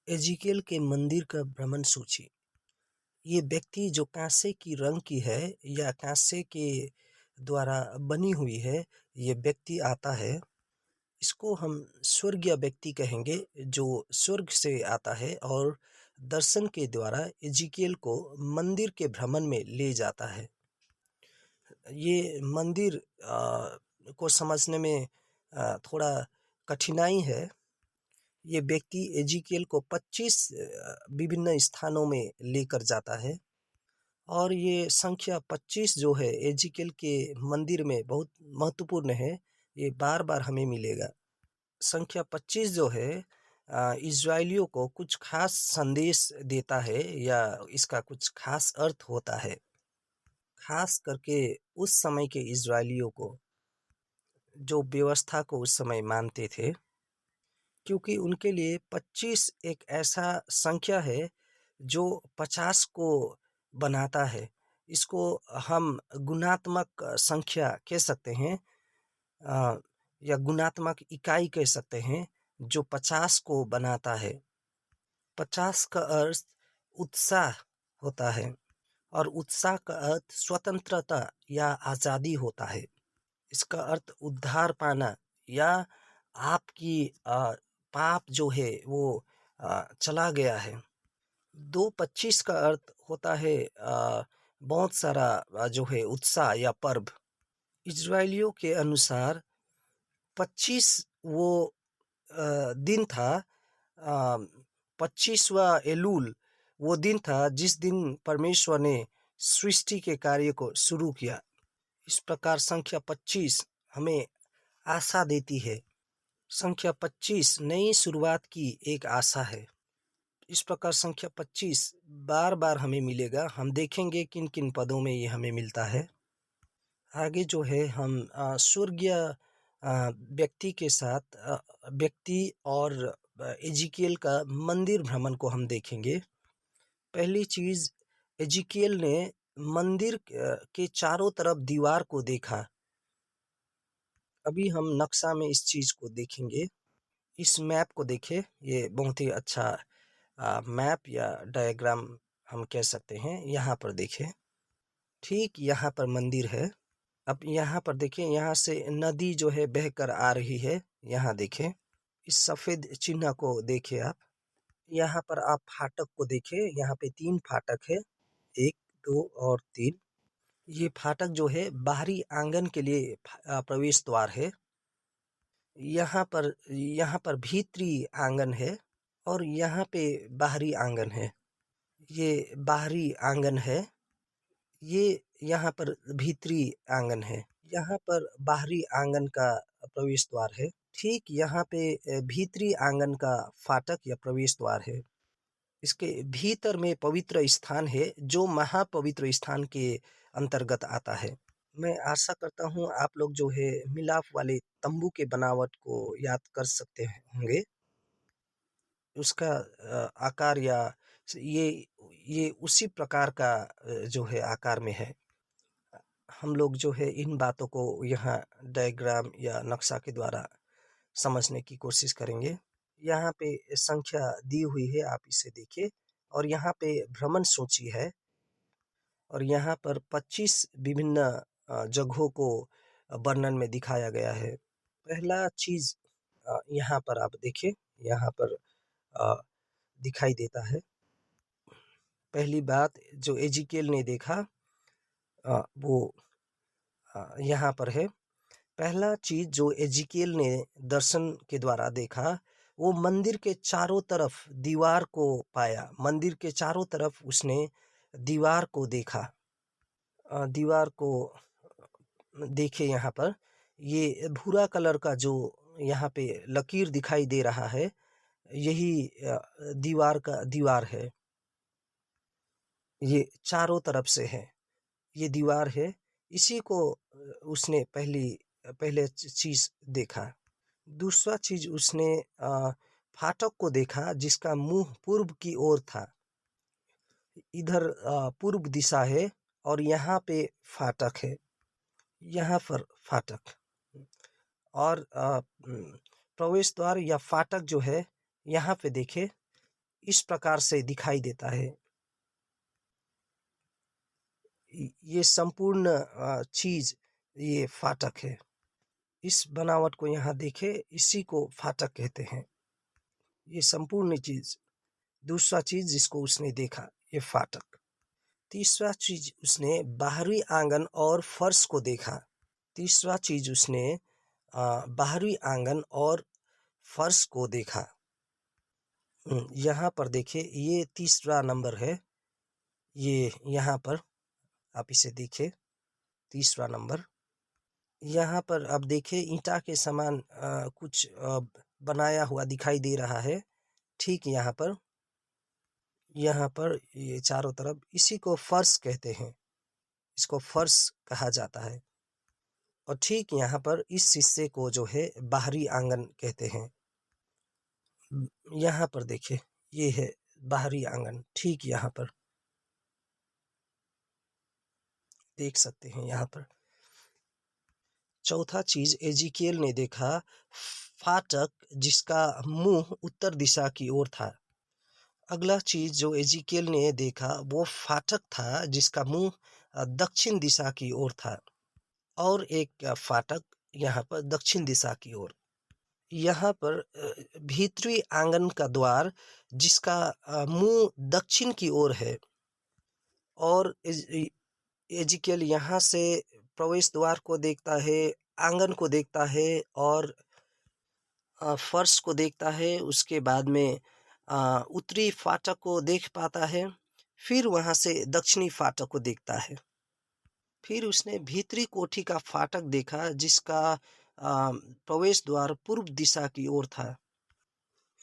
एजीकियल के मंदिर का भ्रमण सूची। ये व्यक्ति जो कांसे की रंग की है या कांसे के द्वारा बनी हुई है, ये व्यक्ति आता है। इसको हम स्वर्गीय व्यक्ति कहेंगे, जो स्वर्ग से आता है और दर्शन के द्वारा एजीकियल को मंदिर के भ्रमण में ले जाता है। ये मंदिर को समझने में थोड़ा कठिनाई है। ये व्यक्ति एजीकियल को 25 विभिन्न स्थानों में लेकर जाता है और ये संख्या 25 जो है एजीकियल के मंदिर में बहुत महत्वपूर्ण है। ये बार बार हमें मिलेगा। संख्या 25 जो है इज़राइलियों को कुछ खास संदेश देता है या इसका कुछ खास अर्थ होता है, खास करके उस समय के इज़राइलियों को, जो व्यवस्था को उस समय मानते थे, क्योंकि उनके लिए 25 एक ऐसा संख्या है जो 50 को बनाता है। इसको हम गुणात्मक संख्या कह सकते हैं, अ, या गुणात्मक इकाई कह सकते हैं, जो 50 को बनाता है। 50 का अर्थ उत्साह होता है और उत्साह का अर्थ स्वतंत्रता या आज़ादी होता है। इसका अर्थ उद्धार पाना या आपकी पाप जो है वो चला गया है। 2-25 का अर्थ होता है बहुत सारा जो है उत्साह या पर्व। इजरायलियों के अनुसार 25 वो दिन था, 25वां एलूल वो दिन था जिस दिन परमेश्वर ने सृष्टि के कार्य को शुरू किया। इस प्रकार संख्या 25 हमें आशा देती है। संख्या 25 नई शुरुआत की एक आशा है। इस प्रकार संख्या 25 बार बार हमें मिलेगा। हम देखेंगे किन किन पदों में ये हमें मिलता है। आगे जो है हम स्वर्गीय व्यक्ति के साथ व्यक्ति और एजिकियल का मंदिर भ्रमण को हम देखेंगे। पहली चीज़, एजिकियल ने मंदिर के चारों तरफ दीवार को देखा। अभी हम नक्शा में इस चीज़ को देखेंगे। इस मैप को देखें, ये बहुत ही अच्छा मैप या डायग्राम हम कह सकते हैं। यहाँ पर देखें, ठीक यहाँ पर मंदिर है। अब यहाँ पर देखें, यहाँ से नदी जो है बहकर आ रही है। यहाँ देखें, इस सफ़ेद चिन्ह को देखें आप। यहाँ पर आप फाटक को देखें, यहाँ पे 3 फाटक है, 1, 2 और 3। ये फाटक जो है बाहरी आंगन के लिए प्रवेश द्वार है। यहाँ पर भीतरी आंगन है और यहाँ पे बाहरी आंगन है। ये बाहरी आंगन है, ये यहाँ पर भीतरी आंगन है। यहाँ पर बाहरी आंगन का प्रवेश द्वार है। ठीक यहाँ पे भीतरी आंगन का फाटक या प्रवेश द्वार है। इसके भीतर में पवित्र स्थान है, जो महापवित्र स्थान के अंतर्गत आता है। मैं आशा करता हूँ आप लोग जो है मिलाप वाले तंबू के बनावट को याद कर सकते होंगे। उसका आकार या ये ये उसी प्रकार का जो है आकार में है। हम लोग जो है इन बातों को यहाँ डायग्राम या नक्शा के द्वारा समझने की कोशिश करेंगे। यहाँ पे संख्या दी हुई है, आप इसे देखिए। और यहाँ पे भ्रमण सूची है और यहाँ पर 25 विभिन्न जगहों को वर्णन में दिखाया गया है। पहला चीज़ यहाँ पर आप देखिए, यहाँ पर अ, दिखाई देता है। पहली बात जो एजिकियल ने देखा वो यहाँ पर है। पहला चीज़ जो एजिकियल ने दर्शन के द्वारा देखा, वो मंदिर के चारों तरफ दीवार को पाया। मंदिर के चारों तरफ उसने दीवार को देखा। दीवार को देखे, यहाँ पर ये भूरा कलर का जो यहाँ पे लकीर दिखाई दे रहा है, यही दीवार है। ये चारों तरफ से है, ये दीवार है। इसी को उसने पहले चीज़ देखा। दूसरा चीज़ उसने फाटक को देखा, जिसका मुंह पूर्व की ओर था। इधर पूर्व दिशा है और यहाँ पे फाटक है, यहाँ पर फाटक। और प्रवेश द्वार या फाटक जो है, यहाँ पे देखे, इस प्रकार से दिखाई देता है। ये संपूर्ण चीज़ ये फाटक है। इस बनावट को यहाँ देखें, इसी को फाटक कहते हैं। ये संपूर्ण चीज़, दूसरा चीज़ जिसको उसने देखा, ये फाटक। तीसरा चीज़ उसने बाहरी आंगन और फर्श को देखा। तीसरा चीज़ उसने बाहरी आंगन और फर्श को देखा। यहाँ पर देखिए, ये तीसरा नंबर है। ये यहाँ पर आप इसे देखिए, तीसरा नंबर। यहाँ पर अब देखिए, ईंटा के समान कुछ बनाया हुआ दिखाई दे रहा है। ठीक यहाँ पर ये चारों तरफ, इसी को फर्श कहते हैं। इसको फर्श कहा जाता है। और ठीक यहाँ पर इस हिस्से को जो है बाहरी आंगन कहते हैं। यहाँ पर देखिए, ये है बाहरी आंगन। ठीक यहाँ पर देख सकते हैं। यहाँ पर चौथा चीज एजिकियल ने देखा, फाटक जिसका मुंह उत्तर दिशा की ओर था। अगला चीज जो एजिकियल ने देखा वो फाटक था जिसका मुंह दक्षिण दिशा की ओर था। और एक फाटक यहाँ पर दक्षिण दिशा की ओर। यहाँ पर भीतरी आंगन का द्वार जिसका मुंह दक्षिण की ओर है। और एजिकियल यहाँ से प्रवेश द्वार को देखता है, आंगन को देखता है और फर्श को देखता है। उसके बाद में उत्तरी फाटक को देख पाता है। फिर वहाँ से दक्षिणी फाटक को देखता है। फिर उसने भीतरी कोठी का फाटक देखा जिसका प्रवेश द्वार पूर्व दिशा की ओर था।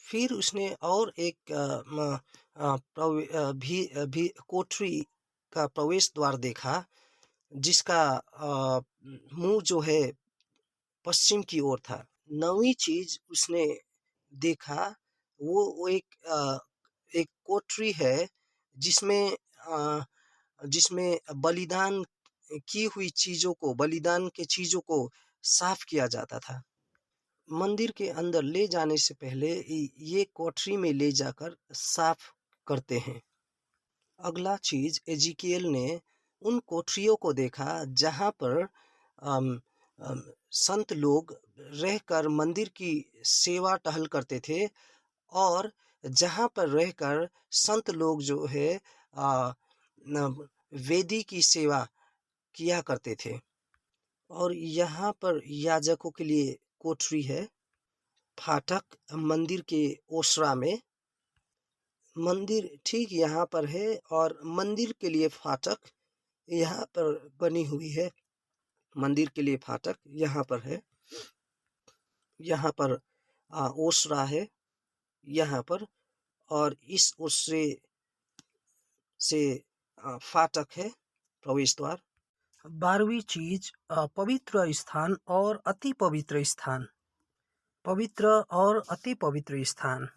फिर उसने और एक कोठरी का प्रवेश द्वार देखा जिसका मुंह जो है पश्चिम की ओर था। नवीं चीज उसने देखा वो एक कोठरी है जिसमें बलिदान की हुई चीजों को, बलिदान के चीजों को साफ किया जाता था। मंदिर के अंदर ले जाने से पहले ये कोठरी में ले जाकर साफ करते हैं। अगला चीज एजिकियल ने उन कोठरियों को देखा जहां पर संत लोग रहकर मंदिर की सेवा टहल करते थे और जहां पर रहकर संत लोग जो है वेदी की सेवा किया करते थे। और यहाँ पर याजकों के लिए कोठरी है। फाटक मंदिर के ओसरा में, मंदिर ठीक यहाँ पर है और मंदिर के लिए फाटक यहाँ पर बनी हुई है। मंदिर के लिए फाटक यहाँ पर है। यहाँ पर ओसरा है यहाँ पर, और इस ओसरे से फाटक है, प्रवेश द्वार। 12वीं चीज पवित्र स्थान और अति पवित्र स्थान। पवित्र और अति पवित्र स्थान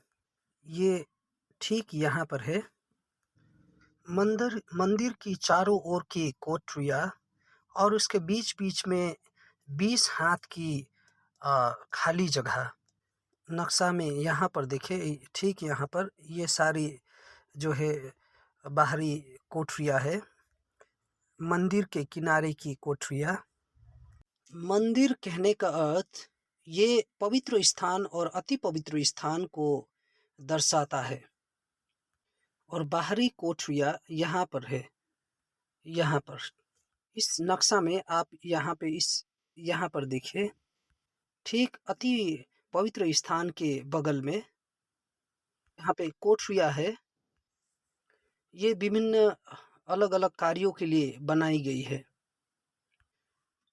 ये ठीक यहाँ पर है। मंदिर की चारों ओर की कोठरियाँ और उसके बीच बीच में 20 हाथ की खाली जगह। नक्शा में यहाँ पर देखें, ठीक यहाँ पर ये सारी जो है बाहरी कोठरियाँ है। मंदिर के किनारे की कोठरियाँ। मंदिर कहने का अर्थ ये पवित्र स्थान और अति पवित्र स्थान को दर्शाता है। और बाहरी कोठरियाँ यहाँ पर है। यहाँ पर इस नक्शा में आप यहाँ पर देखिए, ठीक अति पवित्र स्थान के बगल में यहाँ पे कोठरियाँ है। ये विभिन्न अलग अलग कार्यों के लिए बनाई गई है।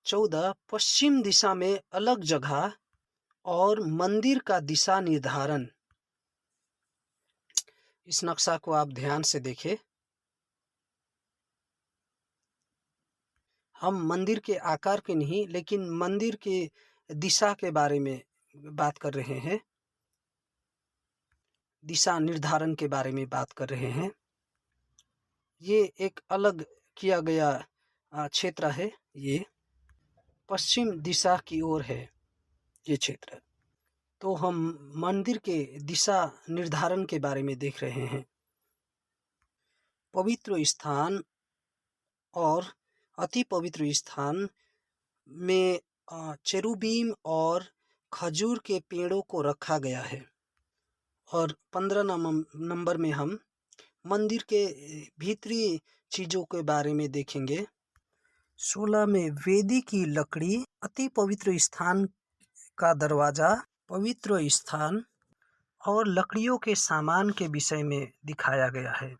14 पश्चिम दिशा में अलग जगह और मंदिर का दिशा निर्धारण। इस नक्शा को आप ध्यान से देखें। हम मंदिर के आकार के नहीं लेकिन मंदिर के दिशा के बारे में बात कर रहे हैं। दिशा निर्धारण के बारे में बात कर रहे हैं। ये एक अलग किया गया क्षेत्र है। ये पश्चिम दिशा की ओर है ये क्षेत्र। तो हम मंदिर के दिशा निर्धारण के बारे में देख रहे हैं। पवित्र स्थान और अति पवित्र स्थान में चेरुबीम और खजूर के पेड़ों को रखा गया है। और 15 नंबर में हम मंदिर के भीतरी चीज़ों के बारे में देखेंगे। 16 में वेदी की लकड़ी, अति पवित्र स्थान का दरवाज़ा, पवित्र स्थान और लकड़ियों के सामान के विषय में दिखाया गया है।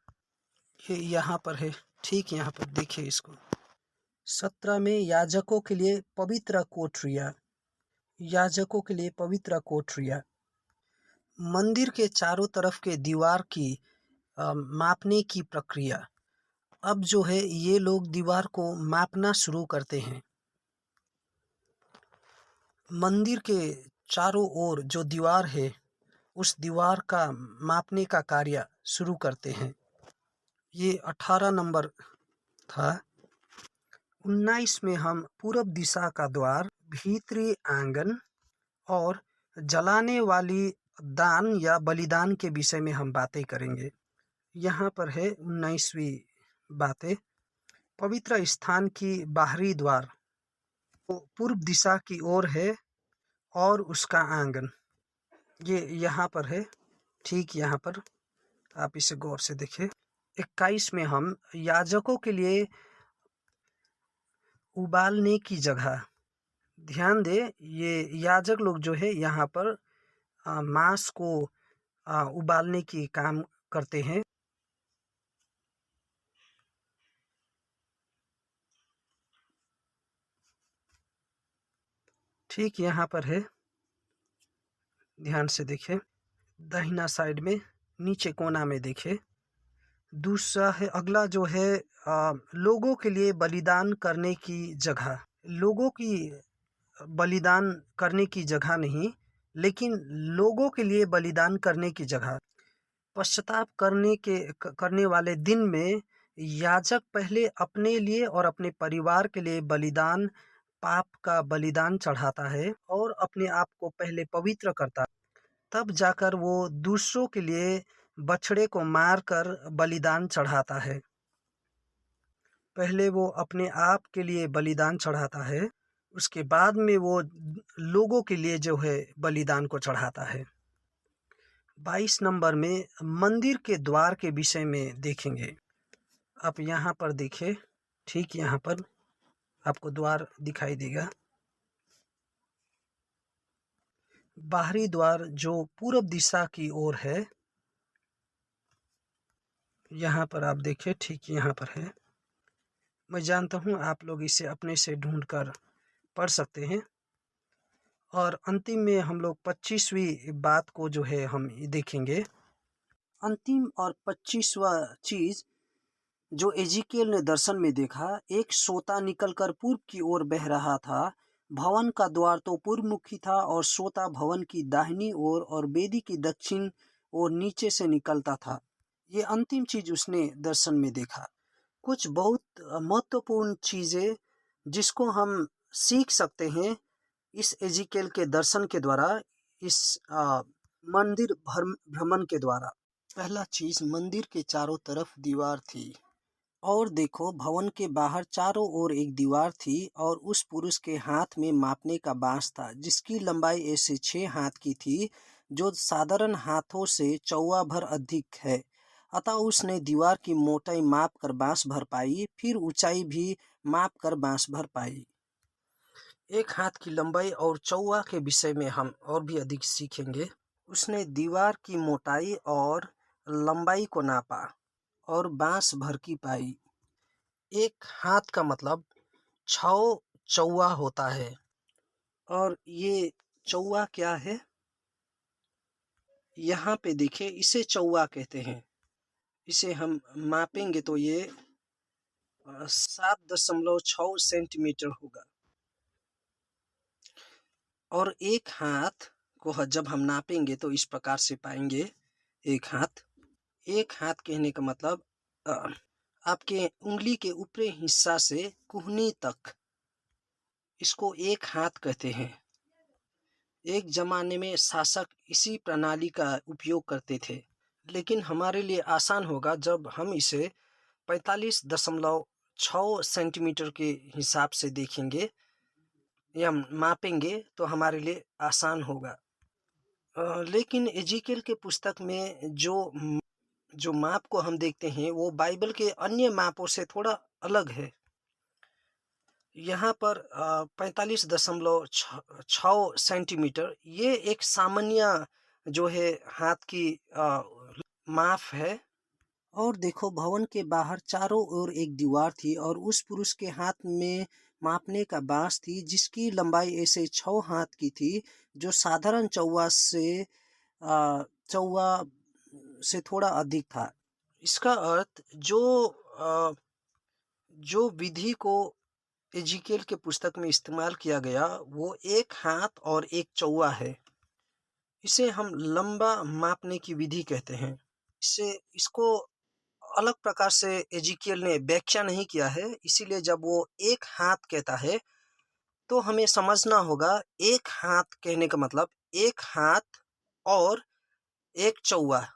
ये यहाँ पर है, ठीक यहाँ पर देखिए इसको। 17 में याजकों के लिए पवित्र कोठरियाँ, याजकों के लिए पवित्र कोठरियाँ। मंदिर के चारों तरफ के दीवार की मापने की प्रक्रिया। अब जो है ये लोग दीवार को मापना शुरू करते हैं। मंदिर के चारों ओर जो दीवार है उस दीवार का मापने का कार्य शुरू करते हैं। ये 18 नंबर था। 19 में हम पूरब दिशा का द्वार, भीतरी आंगन और जलाने वाली दान या बलिदान के विषय में हम बातें करेंगे। यहाँ पर है 19वीं बातें। पवित्र स्थान की बाहरी द्वार पूर्व दिशा की ओर है और उसका आंगन ये यहाँ पर है, ठीक यहाँ पर, आप इसे गौर से देखें। 21 में हम याजकों के लिए उबालने की जगह, ध्यान दे ये याजक लोग जो है यहाँ पर मांस को उबालने की काम करते हैं। ठीक यहाँ पर है, ध्यान से देखें। दाहिना साइड में नीचे कोना में देखें। दूसरा है, अगला जो है लोगों के लिए बलिदान करने की जगह। लोगों की बलिदान करने की जगह नहीं, लेकिन लोगों के लिए बलिदान करने की जगह। पश्चाताप करने वाले दिन में याजक पहले अपने लिए और अपने परिवार के लिए बलिदान, पाप का बलिदान चढ़ाता है और अपने आप को पहले पवित्र करता है। तब जाकर वो दूसरों के लिए बछड़े को मारकर बलिदान चढ़ाता है। पहले वो अपने आप के लिए बलिदान चढ़ाता है, उसके बाद में वो लोगों के लिए जो है बलिदान को चढ़ाता है। 22 नंबर में मंदिर के द्वार के विषय में देखेंगे। आप यहाँ पर देखिए, ठीक यहाँ पर आपको द्वार दिखाई देगा। बाहरी द्वार जो पूरब दिशा की ओर है, यहाँ पर आप देखिए, ठीक यहाँ पर है। मैं जानता हूँ आप लोग इसे अपने से ढूंढ कर पढ़ सकते हैं। और अंतिम में हम लोग 25वीं बात को जो है हम देखेंगे। अंतिम और 25वां चीज जो एजिकियल ने दर्शन में देखा, एक सोता निकलकर पूर्व की ओर बह रहा था। भवन का द्वार तो पूर्वमुखी था और सोता भवन की दाहिनी ओर और वेदी की दक्षिण ओर नीचे से निकलता था। ये अंतिम चीज उसने दर्शन में देखा। कुछ बहुत महत्वपूर्ण चीजें जिसको हम सीख सकते हैं इस एजिकियल के दर्शन के द्वारा, इस मंदिर भ्रमण के द्वारा। पहला चीज, मंदिर के चारों तरफ दीवार थी और देखो भवन के बाहर चारों ओर एक दीवार थी और उस पुरुष के हाथ में मापने का बांस था जिसकी लंबाई ऐसे 6 हाथ की थी, जो साधारण हाथों से चौवा भर अधिक है। अतः उसने दीवार की मोटाई माप कर बांस भर पाई, फिर ऊंचाई भी माप कर बांस भर पाई। 1 हाथ की लंबाई और चौवा के विषय में हम और भी अधिक सीखेंगे। उसने दीवार की मोटाई और लंबाई को नापा और बांस भर की पाई। 1 हाथ का मतलब 6 चौवा होता है। और ये चौवा क्या है, यहाँ पे देखिए, इसे चौवा कहते हैं। इसे हम मापेंगे तो ये 7.6 सेंटीमीटर होगा। और 1 हाथ को जब हम नापेंगे तो इस प्रकार से पाएंगे। 1 हाथ कहने का मतलब आपके उंगली के ऊपरी हिस्सा से कुहनी तक, इसको 1 हाथ कहते हैं। एक ज़माने में शासक इसी प्रणाली का उपयोग करते थे, लेकिन हमारे लिए आसान होगा जब हम इसे 45.6 सेंटीमीटर के हिसाब से देखेंगे या मापेंगे तो हमारे लिए आसान होगा। लेकिन एजीकेल के पुस्तक में जो माप को हम देखते हैं वो बाइबल के अन्य मापों से थोड़ा अलग है। यहाँ पर 45.6 सेंटीमीटर ये एक सामान्य जो है हाथ की माप है। और देखो, भवन के बाहर चारों ओर एक दीवार थी और उस पुरुष के हाथ में मापने का बांस थी जिसकी लंबाई ऐसे 6 हाथ की थी, जो साधारण चौवा से थोड़ा अधिक था। इसका अर्थ जो विधि को एजीकेल के पुस्तक में इस्तेमाल किया गया वो एक हाथ और एक चौवा है। इसे हम लंबा मापने की विधि कहते हैं। इसको अलग प्रकार से एजीकियल ने व्याख्या नहीं किया है, इसीलिए जब वो एक हाथ कहता है तो हमें समझना होगा एक हाथ कहने का मतलब एक हाथ और एक चौवा।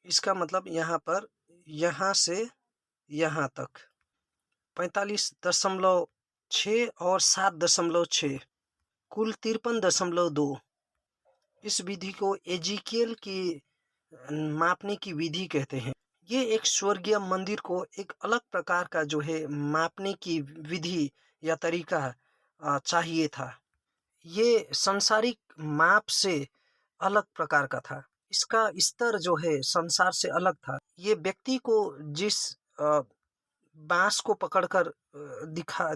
इसका मतलब यहाँ पर यहाँ से यहाँ तक 45.6 और 7.6 कुल 53.2। इस विधि को एजीकियल की मापने की विधि कहते हैं। ये एक स्वर्गीय मंदिर को एक अलग प्रकार का जो है मापने की विधि या तरीका चाहिए था। ये सांसारिक माप से अलग प्रकार का था। इसका स्तर जो है संसार से अलग था। ये व्यक्ति को जिस बांस को पकड़कर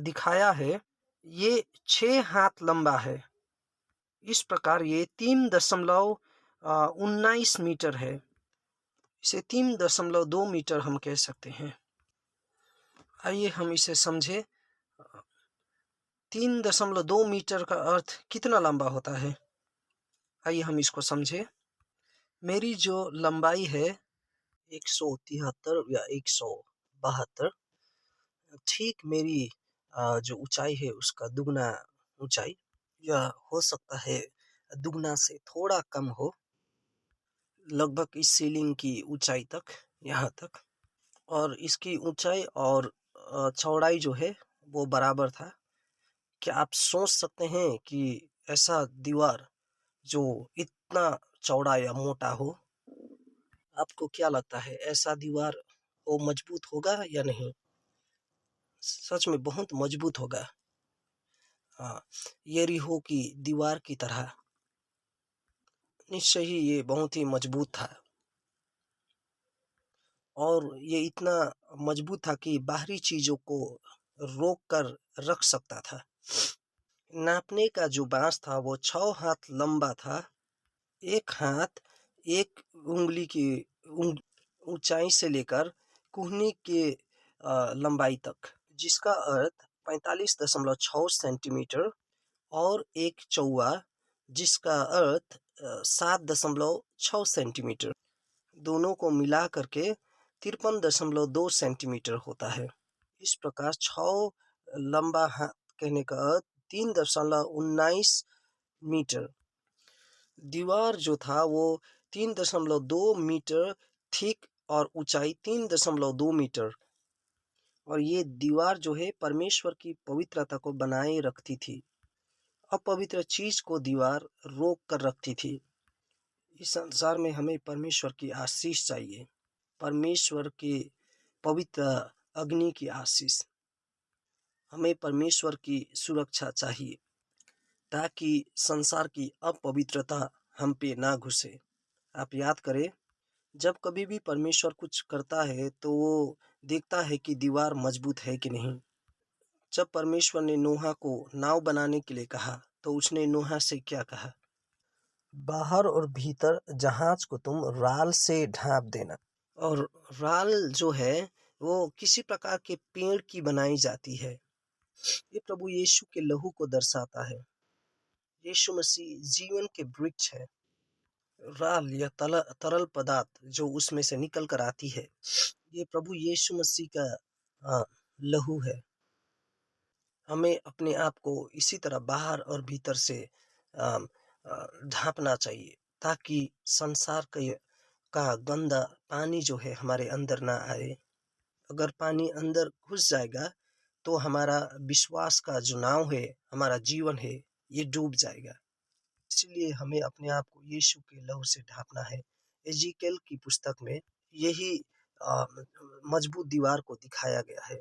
दिखाया है ये 6 हाथ लंबा है। इस प्रकार ये 3.19 मीटर है। इसे 3.2 मीटर हम कह सकते हैं। आइए हम इसे समझे। 3.2 मीटर का अर्थ कितना लंबा होता है, आइए हम इसको समझे। मेरी जो लंबाई है 173 या 172, ठीक मेरी जो ऊंचाई है उसका दुगना ऊंचाई, या हो सकता है दुगना से थोड़ा कम हो, लगभग इस सीलिंग की ऊंचाई तक, यहाँ तक। और इसकी ऊंचाई और चौड़ाई जो है वो बराबर था। क्या आप सोच सकते हैं कि ऐसा दीवार जो इतना चौड़ा या मोटा हो, आपको क्या लगता है ऐसा दीवार वो मजबूत होगा या नहीं? सच में बहुत मजबूत होगा। हाँ, यरीहो की दीवार की तरह निश्चय ही ये बहुत ही मजबूत था। और ये इतना मजबूत था कि बाहरी चीजों को रोक कर रख सकता था। नापने का जो बांस था वो 6 हाथ लंबा था। एक हाथ एक उंगली की ऊंचाई से लेकर कुहनी के लंबाई तक, जिसका अर्थ 45.6 सेंटीमीटर, और एक चौवा जिसका अर्थ 7.6 सेंटीमीटर, दोनों को मिला करके 53.2 सेंटीमीटर होता है। इस प्रकार 6 लंबा हाथ कहने का अर्थ 3.19 मीटर। दीवार जो था वो 3.2 मीटर थिक और ऊंचाई 3.2 मीटर। और ये दीवार जो है परमेश्वर की पवित्रता को बनाए रखती थी। अपवित्र चीज को दीवार रोक कर रखती थी। इस संसार में हमें परमेश्वर की आशीष चाहिए, परमेश्वर के पवित्र अग्नि की आशीष। हमें परमेश्वर की सुरक्षा चाहिए ताकि संसार की अपवित्रता हम पे ना घुसे। आप याद करें, जब कभी भी परमेश्वर कुछ करता है तो वो देखता है कि दीवार मजबूत है कि नहीं। जब परमेश्वर ने नोहा को नाव बनाने के लिए कहा तो उसने नोहा से क्या कहा? बाहर और भीतर जहाज को तुम राल से ढांप देना। और राल जो है वो किसी प्रकार के पेड़ की बनाई जाती है। ये प्रभु यीशु के लहू को दर्शाता है। यीशु मसीह जीवन के वृक्ष है। राल या तरल पदार्थ जो उसमें से निकल कर आती है, ये प्रभु यीशु मसीह का लहू है। हमें अपने आप को इसी तरह बाहर और भीतर से अम, ढाँपना चाहिए, ताकि संसार का गंदा पानी जो है हमारे अंदर ना आए। अगर पानी अंदर घुस जाएगा तो हमारा विश्वास का जो नाव है, हमारा जीवन है, ये डूब जाएगा। इसीलिए हमें अपने आप को यीशु के लहू से ढाँपना है। एजीकेल की पुस्तक में यही अ, मजबूत दीवार को दिखाया गया है।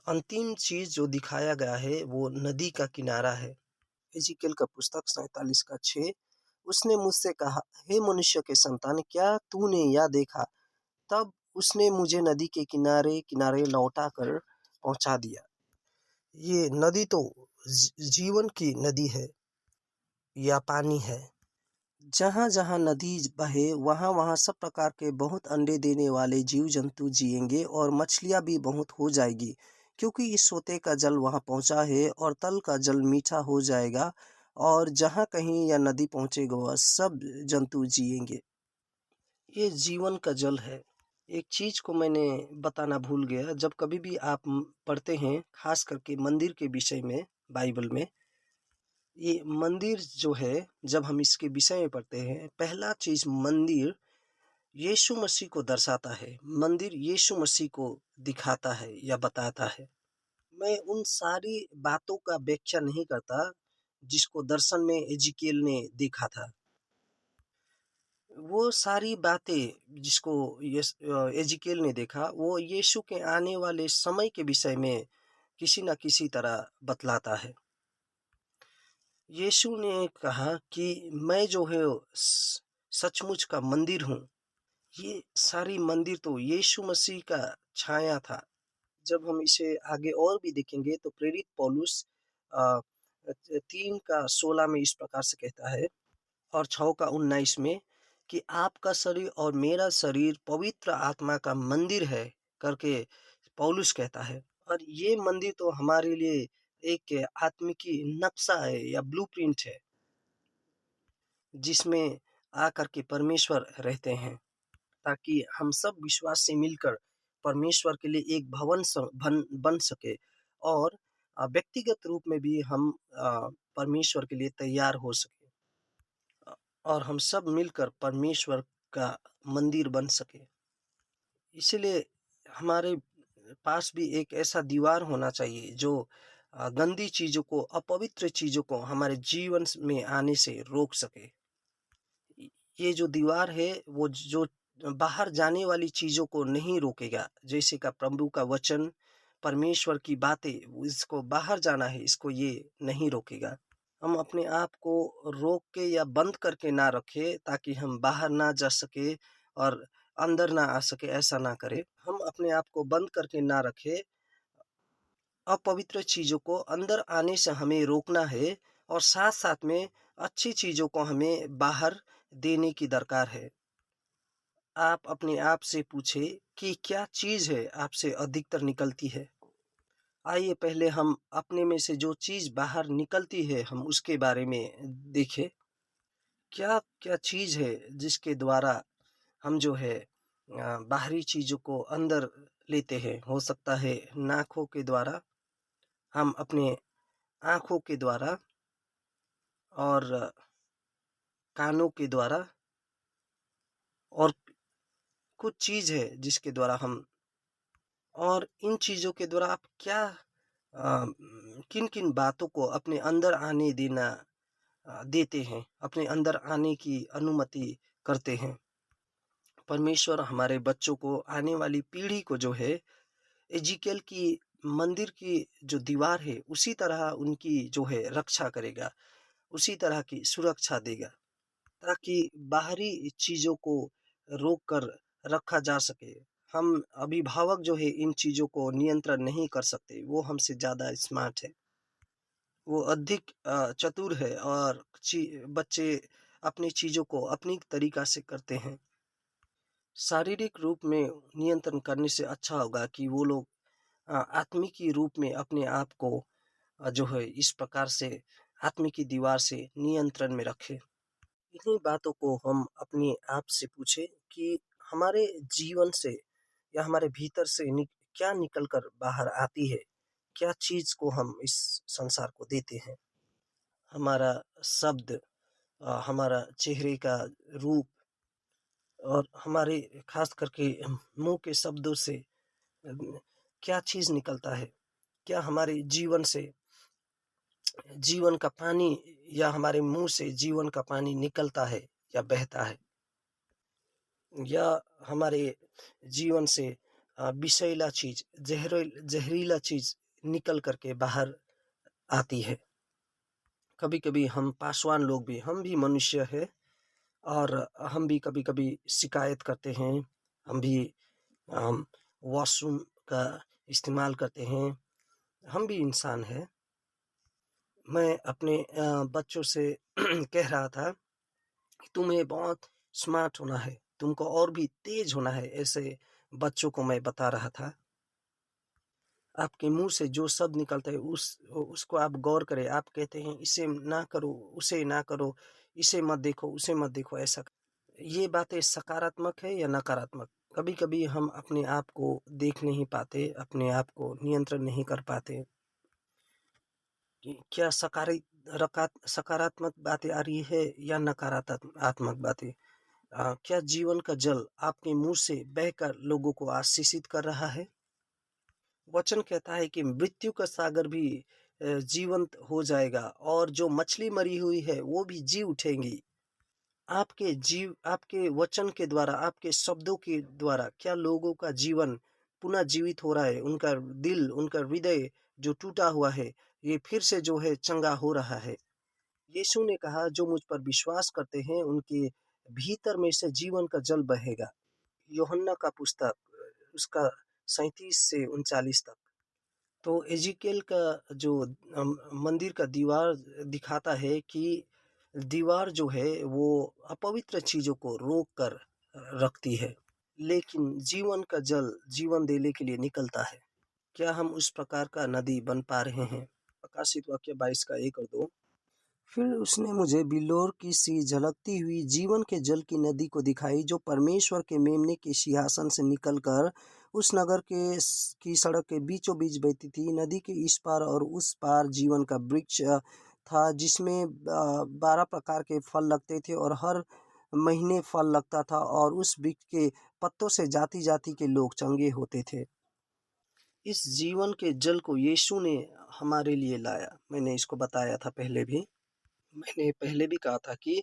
अंतिम चीज़ जो दिखाया गया है वो नदी का किनारा है। एजीकेल का पुस्तक 47 का 6, उसने मुझसे कहा, हे मनुष्य के संतान, क्या तूने यह देखा? तब उसने मुझे नदी के किनारे किनारे लौटा कर पहुंचा दिया। ये नदी तो जीवन की नदी है या पानी है। जहाँ जहाँ नदी बहे वहाँ वहाँ सब प्रकार के बहुत अंडे देने वाले जीव जंतु जिएंगे और मछलियाँ भी बहुत हो जाएगी, क्योंकि इस सोते का जल वहाँ पहुँचा है और तल का जल मीठा हो जाएगा, और जहाँ कहीं यह नदी पहुँचेगा वह सब जंतु जिएंगे। ये जीवन का जल है। एक चीज़ को मैंने बताना भूल गया, जब कभी भी आप पढ़ते हैं खास करके मंदिर के विषय में बाइबल में, ये मंदिर जो है, जब हम इसके विषय में पढ़ते हैं, पहला चीज़ मंदिर यीशु मसीह को दर्शाता है। मंदिर यीशु मसीह को दिखाता है या बताता है। मैं उन सारी बातों का व्याख्या नहीं करता जिसको दर्शन में एजीकियल ने देखा था। वो सारी बातें जिसको एजीकियल ने देखा, वो यीशु के आने वाले समय के विषय में किसी न किसी तरह बतलाता है। यीशु ने कहा कि मैं जो है सचमुच का मंदिर हूँ। ये सारी मंदिर तो यीशु मसीह का छाया था। जब हम इसे आगे और भी देखेंगे तो प्रेरित पौलुस 3 का 16 में इस प्रकार से कहता है, और 6 का 19 में, कि आपका शरीर और मेरा शरीर पवित्र आत्मा का मंदिर है करके पौलुस कहता है। और ये मंदिर तो हमारे लिए एक आत्मिकी नक्शा है या ब्लूप्रिंट है, जिसमें आकर के परमेश्वर रहते हैं, ताकि हम सब विश्वास से मिलकर परमेश्वर के लिए एक भवन बन सके, और व्यक्तिगत रूप में भी हम परमेश्वर के लिए तैयार हो सके, और हम सब मिलकर परमेश्वर का मंदिर बन सके। इसलिए हमारे पास भी एक ऐसा दीवार होना चाहिए जो गंदी चीज़ों को, अपवित्र चीज़ों को हमारे जीवन में आने से रोक सके। ये जो दीवार है वो जो बाहर जाने वाली चीज़ों को नहीं रोकेगा, जैसे का प्रभु का वचन, परमेश्वर की बातें, इसको बाहर जाना है, इसको ये नहीं रोकेगा। हम अपने आप को रोक के या बंद करके ना रखें, ताकि हम बाहर ना जा सके और अंदर ना आ सके, ऐसा ना करें। हम अपने आप को बंद करके ना रखें, अपवित्र चीज़ों को अंदर आने से हमें रोकना है, और साथ-साथ में अच्छी चीज़ों को हमें बाहर देने की दरकार है। आप अपने आप से पूछें कि क्या चीज़ है आपसे अधिकतर निकलती है? आइए पहले हम अपने में से जो चीज़ बाहर निकलती है, हम उसके बारे में देखें। क्या-क्या चीज़ है जिसके द्वारा हम जो है बाहरी चीज़ों को अंदर लेते हैं? हो सकता है नाकों के द्वारा, हम अपने आँखों के द्वारा, और कानों के द्वारा, और कुछ चीज़ है जिसके द्वारा हम, और इन चीज़ों के द्वारा आप क्या किन-किन बातों को अपने अंदर आने देते हैं, अपने अंदर आने की अनुमति करते हैं। परमेश्वर हमारे बच्चों को, आने वाली पीढ़ी को जो है, एजीकेल की मंदिर की जो दीवार है उसी तरह उनकी जो है रक्षा करेगा, उसी तरह की सुरक्षा देगा, ताकि बाहरी चीज़ों को रोक कर रखा जा सके। हम अभिभावक जो है इन चीज़ों को नियंत्रण नहीं कर सकते, वो हमसे ज़्यादा स्मार्ट है, वो अधिक चतुर है, और बच्चे अपनी चीज़ों को अपनी तरीक़ा से करते हैं। शारीरिक रूप में नियंत्रण करने से अच्छा होगा कि वो लोग आत्मिकी रूप में अपने आप को जो है इस प्रकार से आत्मिकी दीवार से नियंत्रण में रखें। इन्हीं बातों को हम अपने आप से पूछें कि हमारे जीवन से या हमारे भीतर से क्या निकल कर बाहर आती है? क्या चीज़ को हम इस संसार को देते हैं? हमारा शब्द, हमारा चेहरे का रूप और हमारे ख़ास करके मुँह के शब्दों से अ, क्या चीज़ निकलता है? क्या हमारे जीवन से जीवन का पानी या हमारे मुँह से जीवन का पानी निकलता है या बहता है? या हमारे जीवन से विषैला चीज़, ज़हरीला चीज़ निकल कर के बाहर आती है। कभी-कभी हम पासवान लोग भी हम भी मनुष्य हैं और हम भी कभी-कभी शिकायत करते हैं। हम भी अम, वॉशरूम का इस्तेमाल करते हैं। हम भी इंसान हैं। मैं अपने बच्चों से कह रहा था कि तुम्हें बहुत स्मार्ट होना है, तुमको और भी तेज़ होना है, ऐसे बच्चों को मैं बता रहा था। आपके मुँह से जो शब्द निकलता है उसको आप गौर करें। आप कहते हैं इसे ना करो, उसे ना करो, इसे मत देखो, उसे मत देखो, ऐसा ये बातें सकारात्मक है या नकारात्मक? कभी-कभी हम अपने आप को देख नहीं पाते, अपने आप को नियंत्रण नहीं कर पाते कि क्या सकारात्मक बातें आ रही है या आत्मक बातें? क्या जीवन का जल आपके मुँह से बहकर लोगों को आशीषित कर रहा है? वचन कहता है कि मृत्यु का सागर भी जीवंत हो जाएगा और जो मछली मरी हुई है वो भी जी उठेंगी। आपके वचन के द्वारा, आपके शब्दों के द्वारा क्या लोगों का जीवन पुनः जीवित हो रहा है? उनका दिल, उनका हृदय जो टूटा हुआ है, ये फिर से जो है चंगा हो रहा है। यीशु ने कहा जो मुझ पर विश्वास करते हैं उनके भीतर में से जीवन का जल बहेगा। यूहन्ना का पुस्तक उसका 37 से 39 तक। तो एजिकेल का जो मंदिर का दीवार दिखाता है कि दीवार जो है वो अपवित्र चीज़ों को रोक कर रखती है, लेकिन जीवन का जल जीवन देने के लिए निकलता है। क्या हम उस प्रकार का नदी बन पा रहे हैं? प्रकाशित वाक्य 22 का 1 और 2। फिर उसने मुझे बिल्लोर की सी झलकती हुई जीवन के जल की नदी को दिखाई जो परमेश्वर के मेमने के सिंहासन से निकलकर उस नगर की सड़क के बीचों बीच बहती थी। नदी के इस पार और उस पार जीवन का वृक्ष था जिसमें 12 प्रकार के फल लगते थे और हर महीने फल लगता था और उस वृक्ष के पत्तों से जाति जाति के लोग चंगे होते थे। इस जीवन के जल को यीशु ने हमारे लिए लाया। मैंने इसको बताया था पहले भी। मैंने पहले भी कहा था कि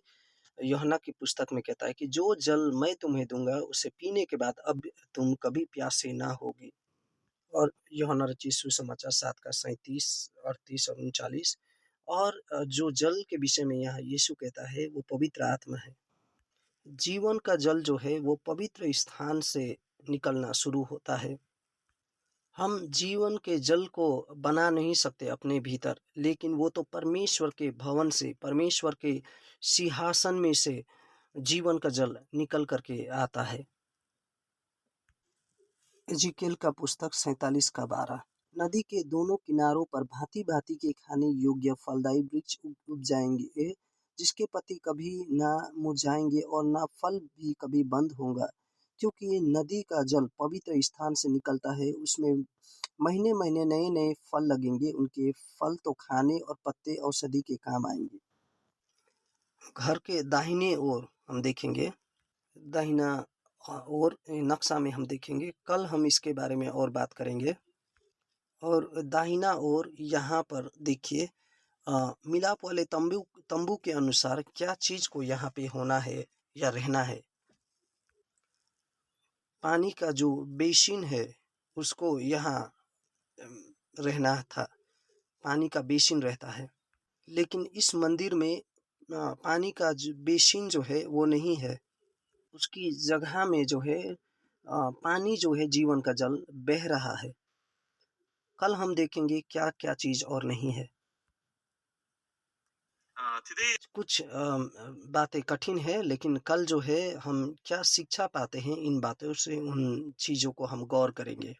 यूहन्ना की पुस्तक में कहता है कि जो जल मैं तुम्हें दूँगा उसे पीने के बाद अब तुम कभी प्यासे ना होगी। और यूहन्ना रचित सुसमाचार 7 का 37, 38 और 39। और जो जल के विषय में यहाँ यीशु कहता है वो पवित्र आत्मा है। जीवन का जल जो है वो पवित्र स्थान से निकलना शुरू होता है। हम जीवन के जल को बना नहीं सकते अपने भीतर, लेकिन वो तो परमेश्वर के भवन से, परमेश्वर के सिंहासन में से जीवन का जल निकल कर के आता है। एजिकेल का पुस्तक 47 का 12। नदी के दोनों किनारों पर भांति-भांति के खाने योग्य फलदायी वृक्ष उग जाएंगे, जिसके पत्ते कभी ना मुरझाएंगे और ना फल भी कभी बंद होगा, क्योंकि ये नदी का जल पवित्र स्थान से निकलता है। उसमें महीने-महीने नए-नए फल लगेंगे, उनके फल तो खाने और पत्ते औषधि के काम आएंगे। घर के दाहिने ओर हम देखेंगे, दाहिना ओर नक्शा में हम देखेंगे। कल हम इसके बारे में और बात करेंगे। और दाहिना ओर यहाँ पर देखिए, मिलाप वाले तंबू तंबू के अनुसार क्या चीज़ को यहाँ पे होना है या रहना है। पानी का जो बेसिन है उसको यहाँ रहना था, पानी का बेसिन रहता है। लेकिन इस मंदिर में पानी का जो बेसिन जो है वो नहीं है। उसकी जगह में जो है पानी जो है जीवन का जल बह रहा है। कल हम देखेंगे क्या-क्या चीज़ और नहीं है। कुछ बातें कठिन है, लेकिन कल जो है हम क्या शिक्षा पाते हैं इन बातों से, उन चीज़ों को हम गौर करेंगे।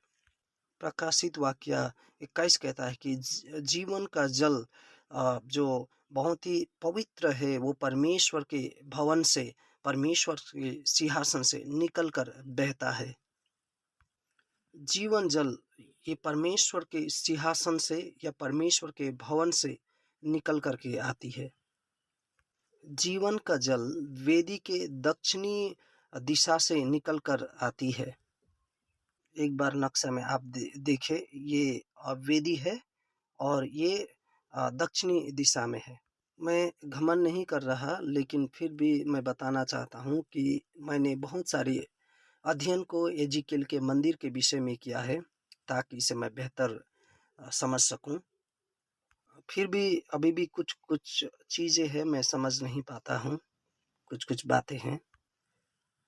प्रकाशित वाक्य 21 कहता है कि जीवन का जल जो बहुत ही पवित्र है वो परमेश्वर के भवन से, परमेश्वर के सिंहासन से निकल कर बहता है। जीवन जल ये परमेश्वर के सिंहासन से या परमेश्वर के भवन से निकल कर के आती है। जीवन का जल वेदी के दक्षिणी दिशा से निकल कर आती है। एक बार नक्शा में आप देखें, ये वेदी है और ये दक्षिणी दिशा में है। मैं घमंड नहीं कर रहा, लेकिन फिर भी मैं बताना चाहता हूँ कि मैंने बहुत सारी अध्ययन को एजिकियल के मंदिर के विषय में किया है, ताकि इसे मैं बेहतर समझ सकूं। फिर भी अभी भी कुछ चीज़ें हैं मैं समझ नहीं पाता हूँ, कुछ बातें हैं।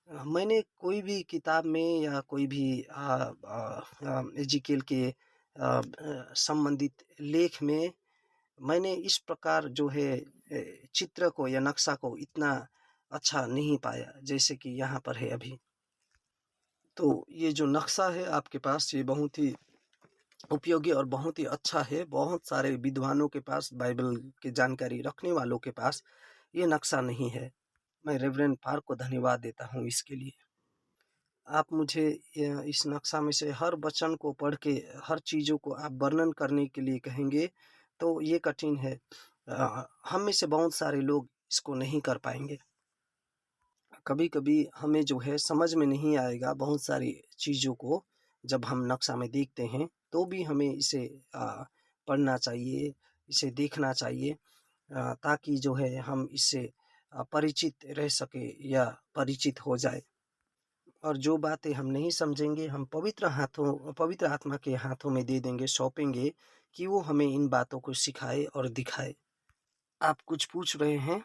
मैंने कोई भी किताब में या कोई भी एजिकियल के संबंधित लेख में मैंने इस प्रकार जो है चित्र को या नक्शा को इतना अच्छा नहीं पाया जैसे कि यहाँ पर है अभी। तो ये जो नक्शा है आपके पास, ये बहुत ही उपयोगी और बहुत ही अच्छा है। बहुत सारे विद्वानों के पास, बाइबल की जानकारी रखने वालों के पास ये नक्शा नहीं है। मैं रेवरेंड पार्क को धन्यवाद देता हूँ इसके लिए। आप मुझे इस नक्शा में से हर वचन को पढ़ के हर चीज़ों को आप वर्णन करने के लिए कहेंगे, तो ये कठिन है। हम में से बहुत सारे लोग इसको नहीं कर पाएंगे। कभी-कभी हमें जो है समझ में नहीं आएगा बहुत सारी चीज़ों को, जब हम नक्शा में देखते हैं, तो भी हमें इसे पढ़ना चाहिए, इसे देखना चाहिए, ताकि जो है हम इससे परिचित रह सके या परिचित हो जाए। और जो बातें हम नहीं समझेंगे, हम पवित्र आत्मा के हाथों में दे देंगे, सौंपेंगे कि वो हमें इन बातों को सिखाए और दिखाए। आप कुछ पूछ रहे हैं,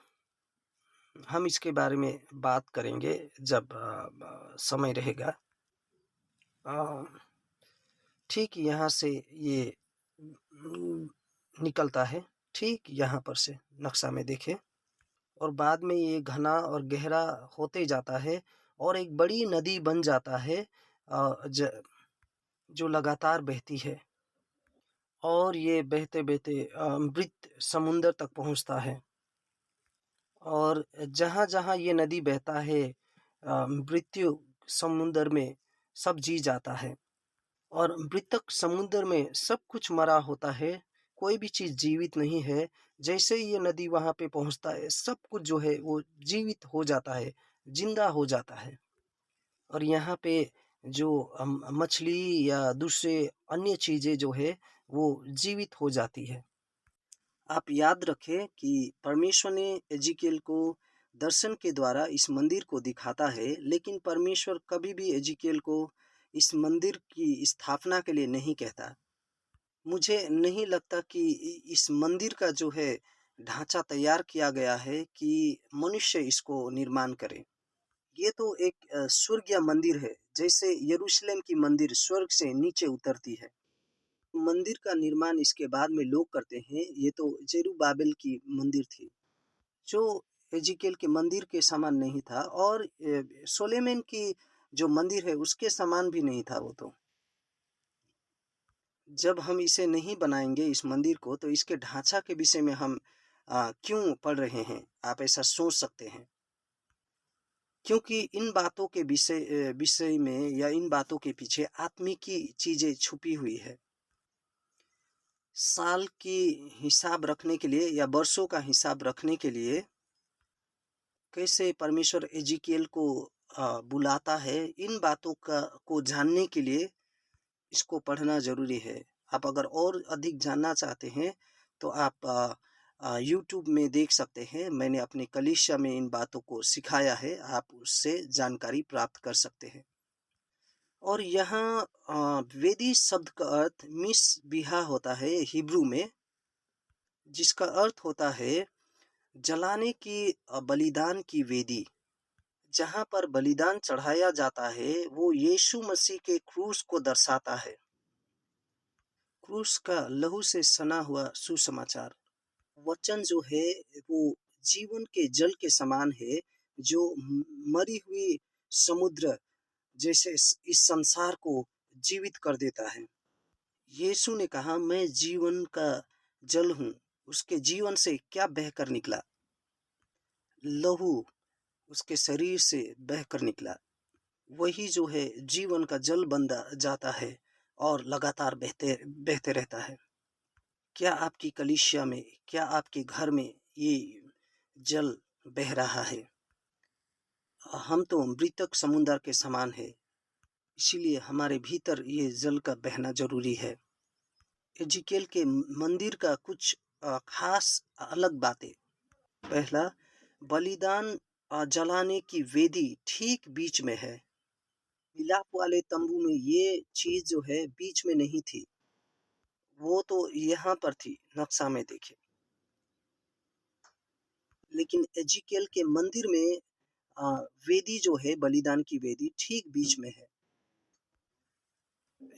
हम इसके बारे में बात करेंगे जब समय रहेगा। अ, ठीक यहाँ से ये निकलता है, ठीक यहाँ पर से नक्शा में देखें, और बाद में ये घना और गहरा होते जाता है और एक बड़ी नदी बन जाता है, जो लगातार बहती है, और ये बहते-बहते मृत समुंदर तक पहुँचता है। और जहाँ-जहाँ ये नदी बहता है, मृत्यु समुंदर में सब जी जाता है, और मृतक समुंदर में सब कुछ मरा होता है, कोई भी चीज़ जीवित नहीं है। जैसे ही ये नदी वहाँ पे पहुँचता है, सब कुछ जो है वो जीवित हो जाता है, जिंदा हो जाता है। और यहाँ पे जो मछली या दूसरे अन्य चीज़ें जो है वो जीवित हो जाती है। आप याद रखें कि परमेश्वर ने एजिकियल को दर्शन के द्वारा इस मंदिर को दिखाता है, लेकिन परमेश्वर कभी भी एजिकियल को इस मंदिर की स्थापना के लिए नहीं कहता। मुझे नहीं लगता कि इस मंदिर का जो है ढांचा तैयार किया गया है कि मनुष्य इसको निर्माण करे। ये तो एक स्वर्गीय मंदिर है, जैसे यरूशलेम की मंदिर स्वर्ग से नीचे उतरती है। मंदिर का निर्माण इसके बाद में लोग करते हैं। ये तो जेरुब्बाबेल की मंदिर थी, जो एजिकियल के मंदिर के समान नहीं था, और सोलेमन की जो मंदिर है उसके समान भी नहीं था वो तो। जब हम इसे नहीं बनाएंगे इस मंदिर को, तो इसके ढांचा के विषय में हम क्यों पढ़ रहे हैं, आप ऐसा सोच सकते हैं। क्योंकि इन बातों के विषय में या इन बातों के पीछे आत्मिक की चीजें छुपी हुई है। साल की हिसाब रखने के लिए या वर्षों का हिसाब रखने के लिए कैसे परमेश्वर एजिकियल को बुलाता है, इन बातों का को जानने के लिए इसको पढ़ना जरूरी है। आप अगर और अधिक जानना चाहते हैं, तो आप यूट्यूब में देख सकते हैं। मैंने अपने कलीसिया में इन बातों को सिखाया है, आप उससे जानकारी प्राप्त कर सकते हैं। और यहाँ वेदी शब्द का अर्थ मिस बिहा होता है हिब्रू में, जिसका अर्थ होता है जलाने की बलिदान की वेदी। जहाँ पर बलिदान चढ़ाया जाता है वो यीशु मसीह के क्रूस को दर्शाता है, क्रूस का लहू से सना हुआ सुसमाचार। वचन जो है वो जीवन के जल के समान है, जो मरी हुई समुद्र जैसे इस संसार को जीवित कर देता है। यीशु ने कहा, मैं जीवन का जल हूँ। उसके जीवन से क्या बहकर निकला? लहू उसके शरीर से बहकर निकला। वही जो है जीवन का जल बन जाता है और लगातार बहते बहते रहता है। क्या आपकी कलीसिया में, क्या आपके घर में ये जल बह रहा है। हम तो मृतक समुद्र के समान है, इसीलिए हमारे भीतर ये जल का बहना जरूरी है। एजिकेल के मंदिर का कुछ खास अलग बातें। पहला, बलिदान जलाने की वेदी ठीक बीच में है। मिलाप वाले तंबू में ये चीज जो है बीच में नहीं थी, वो तो यहाँ पर थी, नक्शा में देखे। लेकिन एजिकेल के मंदिर में वेदी जो है, बलिदान की वेदी ठीक बीच में है,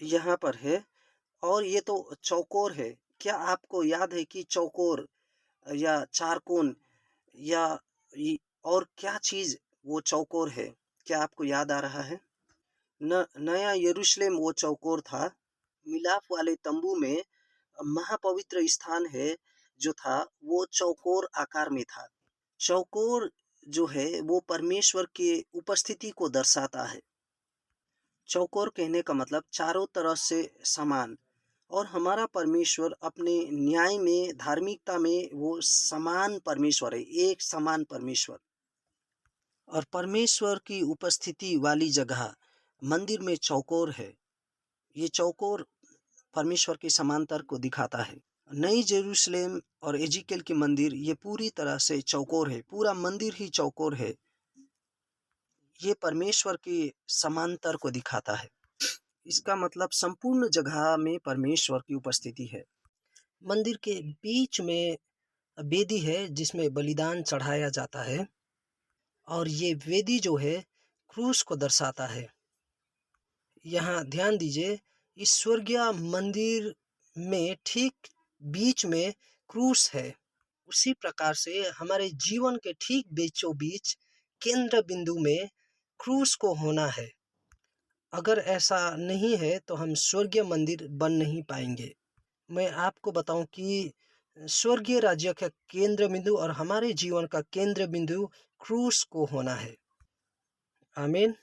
यहाँ पर है। और ये तो चौकोर है। क्या आपको याद है कि चौकोर या चारकोन या और क्या चीज वो चौकोर है? क्या आपको याद आ रहा है? नया यरूशलेम वो चौकोर था। मिलाप वाले तंबू में महापवित्र स्थान है जो था, वो चौकोर आकार में था। चौकोर जो है वो परमेश्वर की उपस्थिति को दर्शाता है। चौकोर कहने का मतलब चारों तरफ से समान। और हमारा परमेश्वर अपने न्याय में, धार्मिकता में वो समान परमेश्वर है, एक समान परमेश्वर। और परमेश्वर की उपस्थिति वाली जगह मंदिर में चौकोर है। ये चौकोर परमेश्वर के समांतर को दिखाता है। नई जेरूशलेम और एजिकेल की मंदिर ये पूरी तरह से चौकोर है, पूरा मंदिर ही चौकोर है। ये परमेश्वर के समांतर को दिखाता है। इसका मतलब संपूर्ण जगह में परमेश्वर की उपस्थिति है। मंदिर के बीच में वेदी है जिसमें बलिदान चढ़ाया जाता है, और ये वेदी जो है क्रूस को दर्शाता है। यहाँ ध्यान दीजिए, इस स्वर्गीय मंदिर में ठीक बीच में क्रूस है। उसी प्रकार से हमारे जीवन के ठीक बीचों बीच केंद्र बिंदु में क्रूस को होना है। अगर ऐसा नहीं है तो हम स्वर्गीय मंदिर बन नहीं पाएंगे। मैं आपको बताऊं कि स्वर्गीय राज्य का केंद्र बिंदु और हमारे जीवन का केंद्र बिंदु क्रूस को होना है। आमीन।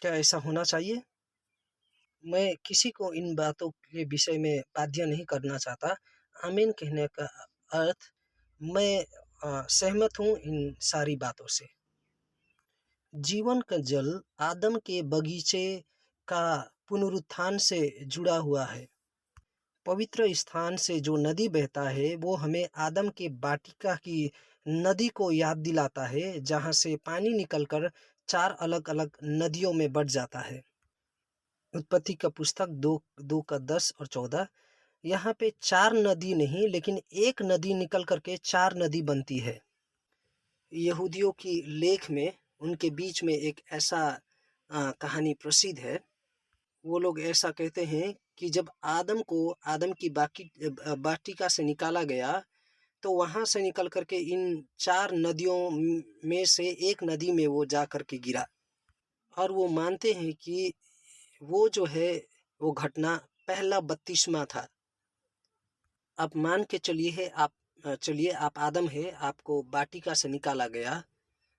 क्या ऐसा होना चाहिए? मैं किसी को इन बातों के विषय में बाध्य नहीं करना चाहता। आमीन कहने का अर्थ मैं सहमत हूँ इन सारी बातों से। जीवन का जल आदम के बगीचे का पुनरुत्थान से जुड़ा हुआ है। पवित्र स्थान से जो नदी बहता है वो हमें आदम के वाटिका की नदी को याद दिलाता है, जहाँ से पानी निकलकर 4 अलग-अलग नदियों में बढ़ जाता है। उत्पत्ति का पुस्तक 2:10 और 14। यहाँ पे 4 नदी नहीं, लेकिन एक नदी निकल करके 4 नदी बनती है। यहूदियों की लेख में उनके बीच में एक ऐसा कहानी प्रसिद्ध है। वो लोग ऐसा कहते हैं कि जब आदम को आदम की वाटिका से निकाला गया, तो वहां से निकल करके इन 4 नदियों में से एक नदी में वो जा करके गिरा। और वो मानते हैं कि वो जो है वो घटना पहला बपतिस्मा था। आप मान के चलिए आप आदम है, आपको वाटिका से निकाला गया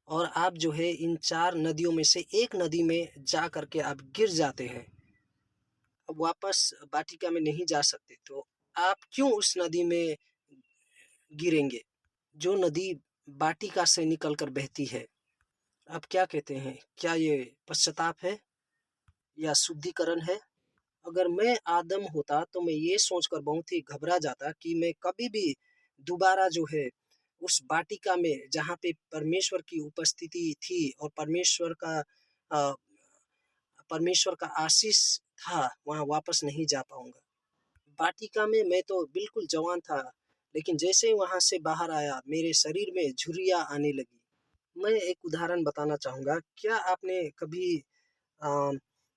और आप जो है इन 4 नदियों में से एक नदी में जा करके आप गिर जाते हैं। अब वापस वाटिका में नहीं जा सकते, तो आप क्यों उस नदी में गिरेंगे जो नदी वाटिका से निकलकर बहती है? आप क्या कहते हैं? क्या ये पश्चाताप है या शुद्धिकरण है? अगर मैं आदम होता तो मैं ये सोचकर बहुत ही घबरा जाता कि मैं कभी भी दोबारा जो है उस वाटिका में जहाँ पे परमेश्वर की उपस्थिति थी और परमेश्वर का आशीष था, वहाँ वापस नहीं जा पाऊंगा। वाटिका में मैं तो बिल्कुल जवान था, लेकिन जैसे ही वहाँ से बाहर आया मेरे शरीर में झुर्रियाँ आने लगी। मैं एक उदाहरण बताना चाहूँगा। क्या आपने कभी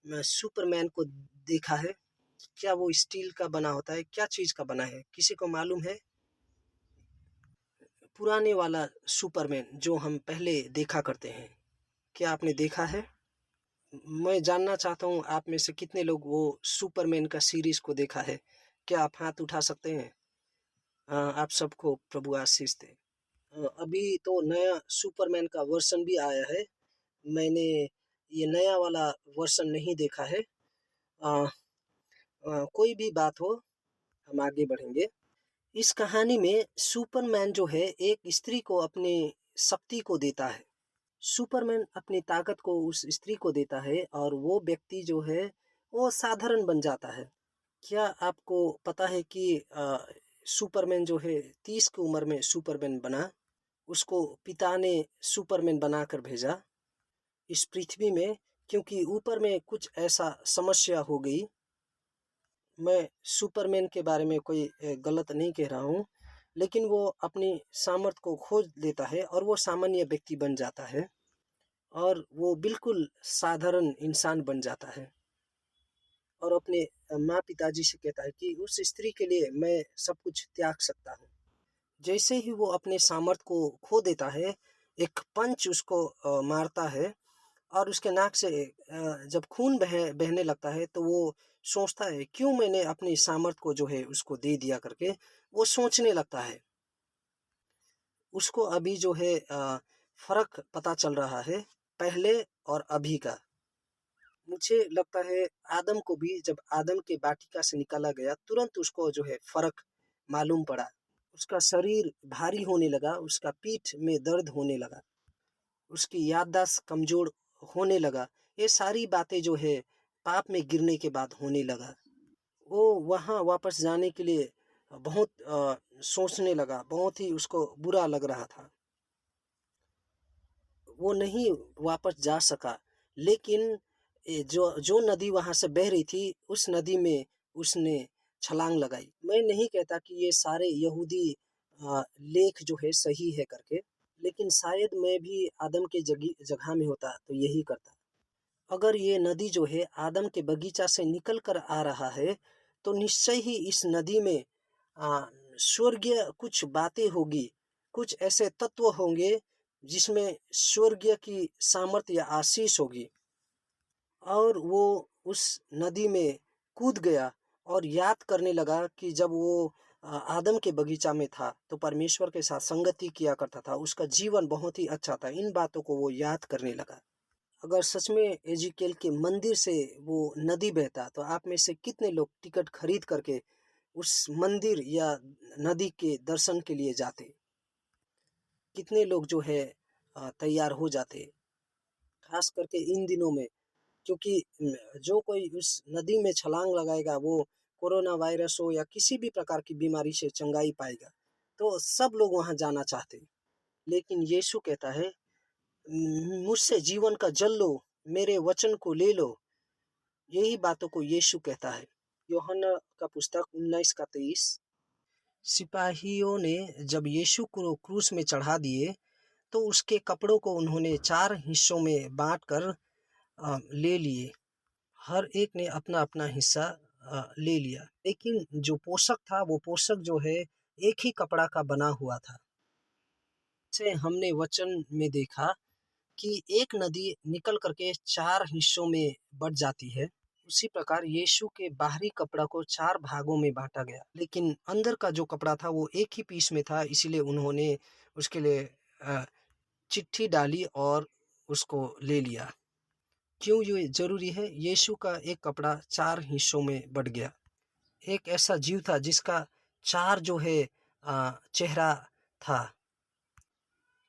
सुपरमैन को देखा है? क्या वो स्टील का बना होता है? क्या चीज़ का बना है? किसी को मालूम है? पुराने वाला सुपरमैन जो हम पहले देखा करते हैं, क्या आपने देखा है? मैं जानना चाहता हूँ आप में से कितने लोग वो सुपरमैन का सीरीज को देखा है? क्या आप हाथ उठा सकते हैं? आप सबको प्रभु आशीष दे। अभी तो नया सुपरमैन का वर्सन भी आया है। मैंने ये नया वाला वर्सन नहीं देखा है। कोई भी बात हो, हम आगे बढ़ेंगे। इस कहानी में सुपरमैन जो है एक स्त्री को अपनी शक्ति को देता है। सुपरमैन अपनी ताकत को उस स्त्री को देता है और वो व्यक्ति जो है वो साधारण बन जाता है। क्या आपको पता है कि सुपरमैन जो है 30 की उम्र में सुपरमैन बना। उसको पिता ने सुपरमैन बनाकर भेजा इस पृथ्वी में, क्योंकि ऊपर में कुछ ऐसा समस्या हो गई। मैं सुपरमैन के बारे में कोई गलत नहीं कह रहा हूँ, लेकिन वो अपनी सामर्थ्य को खोज लेता है और वो सामान्य व्यक्ति बन जाता है और वो बिल्कुल साधारण इंसान बन जाता है और अपने माँ पिताजी से कहता है कि उस स्त्री के लिए मैं सब कुछ त्याग सकता हूँ। जैसे ही वो अपने सामर्थ्य को खो देता है, एक पंच उसको मारता है और उसके नाक से जब खून बहने लगता है तो वो सोचता है क्यों मैंने अपनी सामर्थ्य को जो है उसको दे दिया करके वो सोचने लगता है। उसको अभी जो है फर्क पता चल रहा है पहले और अभी का। मुझे लगता है आदम को भी जब आदम के वाटिका से निकाला गया तुरंत उसको जो है फर्क मालूम पड़ा। उसका शरीर भारी होने लगा, उसका पीठ में दर्द होने लगा, उसकी याददाश्त कमजोर होने लगा। ये सारी बातें जो है पाप में गिरने के बाद होने लगा। वो वहाँ वापस जाने के लिए बहुत सोचने लगा, बहुत ही उसको बुरा लग रहा था। वो नहीं वापस जा सका, लेकिन जो जो नदी वहाँ से बह रही थी उस नदी में उसने छलांग लगाई। मैं नहीं कहता कि ये सारे यहूदी लेख जो है सही है करके, लेकिन शायद मैं भी आदम के जगह में होता तो यही करता। अगर ये नदी जो है आदम के बगीचा से निकल कर आ रहा है तो निश्चय ही इस नदी में आ, स्वर्गीय कुछ बातें होगी, कुछ ऐसे तत्व होंगे जिसमें स्वर्गीय की सामर्थ्य या आशीष होगी। और वो उस नदी में कूद गया और याद करने लगा कि जब वो आदम के बगीचा में था तो परमेश्वर के साथ संगति किया करता था, उसका जीवन बहुत ही अच्छा था। इन बातों को वो याद करने लगा। अगर सच में एजिकेल के मंदिर से वो नदी बहता तो आप में से कितने लोग टिकट खरीद करके उस मंदिर या नदी के दर्शन के लिए जाते? कितने लोग जो है तैयार हो जाते, खास करके इन दिनों में, क्योंकि जो कोई उस नदी में छलांग लगाएगा वो कोरोना वायरस हो या किसी भी प्रकार की बीमारी से चंगाई पाएगा। तो सब लोग वहाँ जाना चाहते, लेकिन यीशु कहता है मुझसे जीवन का जल लो, मेरे वचन को ले लो। यही बातों को यीशु कहता है। यूहन्ना का पुस्तक 19 का 23। सिपाहियों ने जब यीशु को क्रूस में चढ़ा दिए तो उसके कपड़ों को उन्होंने 4 हिस्सों में बांट कर ले लिए। हर एक ने अपना अपना हिस्सा ले लिया, लेकिन जो पोषक था वो पोषक जो है एक ही कपड़ा का बना हुआ था। से हमने वचन में देखा कि एक नदी निकल करके 4 हिस्सों में बँट जाती है। उसी प्रकार यीशु के बाहरी कपड़ा को 4 भागों में बाँटा गया, लेकिन अंदर का जो कपड़ा था वो एक ही पीस में था, इसीलिए उन्होंने उसके लिए चिट्ठी डाली और उसको ले लिया। क्यों ये ज़रूरी है? यीशु का एक कपड़ा 4 हिस्सों में बँट गया। एक ऐसा जीव था जिसका 4 जो है चेहरा था।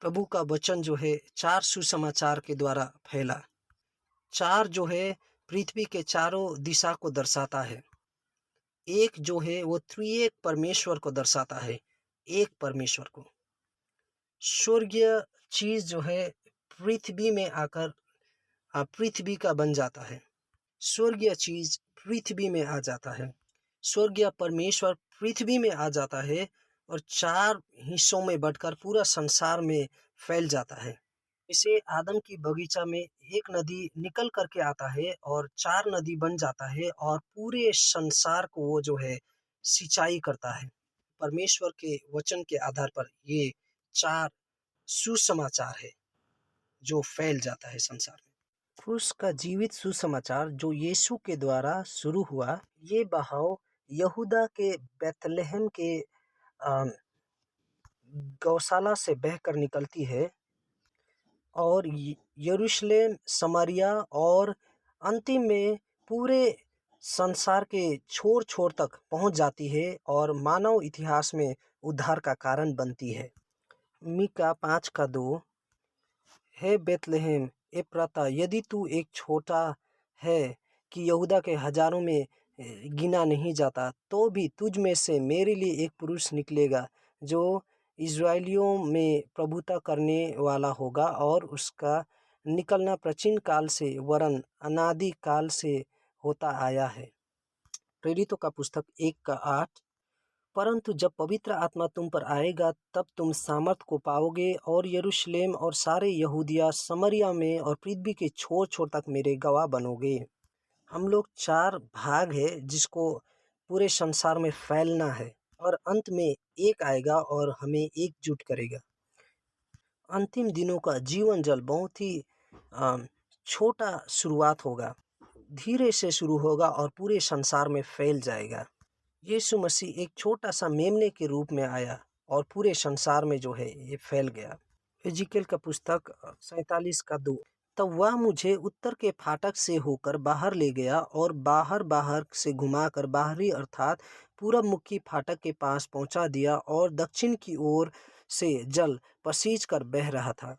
प्रभु का वचन जो है 4 सुसमाचार के द्वारा फैला। 4 जो है पृथ्वी के चारों दिशा को दर्शाता है। एक जो है वो त्रिएक परमेश्वर को दर्शाता है, एक परमेश्वर को। स्वर्गीय चीज जो है पृथ्वी में आकर पृथ्वी का बन जाता है। स्वर्गीय चीज पृथ्वी में आ जाता है। स्वर्गीय परमेश्वर पृथ्वी में आ जाता है और 4 हिस्सों में बँटकर पूरा संसार में फैल जाता है। इसे आदम की बगीचा में एक नदी निकल करके आता है और 4 नदी बन जाता है और पूरे संसार को वो जो है सिंचाई करता है। परमेश्वर के वचन के आधार पर ये 4 सुसमाचार है जो फैल जाता है संसार में। क्रूस का जीवित सुसमाचार जो यीशु के द्वारा शुरू हुआ, ये बहाव यहूदा के बैतलहम के गौशाला से बहकर निकलती है और यरूशलेम, समारिया और अंतिम में पूरे संसार के छोर-छोर तक पहुंच जाती है और मानव इतिहास में उद्धार का कारण बनती है। मीका 5:2 हे बेथलेहेम एप्राता, यदि तू एक छोटा है कि यहूदा के हजारों में गिना नहीं जाता, तो भी तुझ में से मेरे लिए एक पुरुष निकलेगा जो इज़राइलियों में प्रभुता करने वाला होगा, और उसका निकलना प्राचीन काल से वरन अनादि काल से होता आया है। प्रेरितों का पुस्तक 1:8। परंतु जब पवित्र आत्मा तुम पर आएगा, तब तुम सामर्थ को पाओगे और यरूशलेम और सारे यहूदिया, समरिया में और पृथ्वी के छोर छोर तक मेरे गवाह बनोगे। हम लोग 4 भाग है जिसको पूरे संसार में फैलना है, और अंत में एक आएगा और हमें एकजुट करेगा। अंतिम दिनों का जीवन जल बहुत ही छोटा शुरुआत होगा, धीरे से शुरू होगा और पूरे संसार में फैल जाएगा। यीशु मसीह एक छोटा सा मेमने के रूप में आया और पूरे संसार में जो है ये फैल गया। एजिकेल का पुस्तक 47:2। तब वह मुझे उत्तर के फाटक से होकर बाहर ले गया और बाहर से घुमाकर बाहरी अर्थात पूरब मुखी फाटक के पास पहुंचा दिया, और दक्षिण की ओर से जल पसीज कर बह रहा था।